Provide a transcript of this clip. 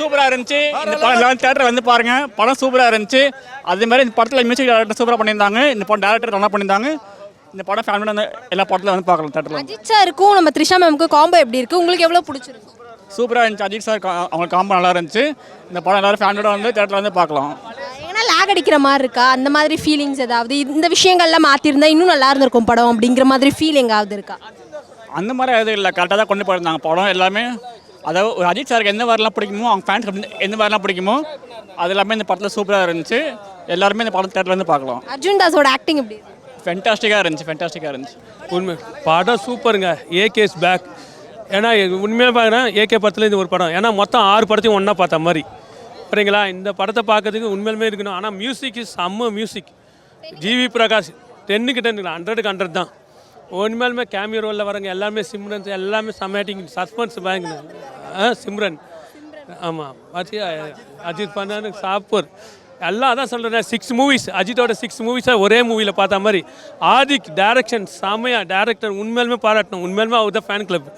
சூப்பராக இருந்துச்சு. இந்த படம் எல்லாரும் தேட்டரில் வந்து பாருங்க. படம் சூப்பராக இருந்துச்சு. அதே மாதிரி இந்த படத்தில் மியூசிக் டைரக்டர் சூப்பராக பண்ணியிருந்தாங்க. இந்த படம் டேரக்டர் நல்லா பண்ணியிருந்தாங்க. இந்த படம் ஃபேமிலியோட வந்து எல்லா படத்தில் வந்து பார்க்கலாம் தேட்டரில். அஜித் சாருக்கும் நம்ம த்ரிஷா மேமுக்கு காம்போ எப்படி இருக்குது, உங்களுக்கு எவ்வளோ பிடிச்சிருக்கு? சூப்பராக இருந்துச்சு. அஜித் சார் அவங்களுக்கு காம்போ நல்லா இருந்துச்சு. இந்த படம் எல்லாரும் ஃபேமிலியோட வந்து தேட்டரில் வந்து பார்க்கலாம். ஏன்னா லேக் அடிக்கிற மாதிரி இருக்கா, அந்த மாதிரி ஃபீலிங்ஸ் ஏதாவது இந்த விஷயங்கள்லாம் மாற்றிருந்தா இன்னும் நல்லா இருந்திருக்கும் படம் அப்படிங்கிற மாதிரி ஃபீல் எங்காவது இருக்கா? அந்த மாதிரி எதுவும் இல்லை, கரெக்டாக தான் கொண்டு போயிருந்தாங்க படம் எல்லாமே. அதாவது ஒரு அஜித் சாருக்கு எந்த மாதிரிலாம் பிடிக்குமோ, அவங்க ஃபேன்ஸ் எந்த மாதிரிலாம் பிடிக்குமோ அது எல்லாமே இந்த படத்தில் சூப்பராக இருந்துச்சு. எல்லாருமே இந்த படம் தேட்டரில் வந்து பார்க்கலாம். அர்ஜுன் தாஸோட ஆக்டிங் எப்படி இருக்கு? ஃபென்டாஸ்டிக்காக இருந்துச்சு. உண்மை படம் சூப்பருங்க. ஏகேஸ் பேக். ஏன்னா உண்மையாக பார்க்குறேன் ஏகே படத்தில் இது ஒரு படம். ஏன்னா மொத்தம் 6 படத்தையும் ஒன்றா பார்த்த மாதிரி சரிங்களா. இந்த படத்தை பார்க்கறதுக்கு உண்மையிலுமே இருக்கணும். ஆனால் மியூசிக் செம்ம மியூசிக். ஜிவி பிரகாஷ் 10க்கு 10 100க்கு 100 தான். உண்மையிலுமே கேமியோ ரோலில் வரங்க எல்லாமே சிம்ரன் எல்லாமே செம்மேட்டிங் சஸ்பென்ஸ் பேங்க் சிம்ரன். ஆமாம் பார்த்தியா அஜித் பண்ணான்னு சாப்பூர் எல்லாம் அதான் சொல்கிறேன். 6 மூவிஸ் அஜித்தோட 6 மூவிஸாக ஒரே மூவியில் பார்த்த மாதிரி. ஆதிக் டைரக்ஷன் செம்மையா. டேரக்டர் உண்மையிலுமே பாராட்டணும். உண்மையிலுமே அவர் தான் ஃபேன் கிளப்.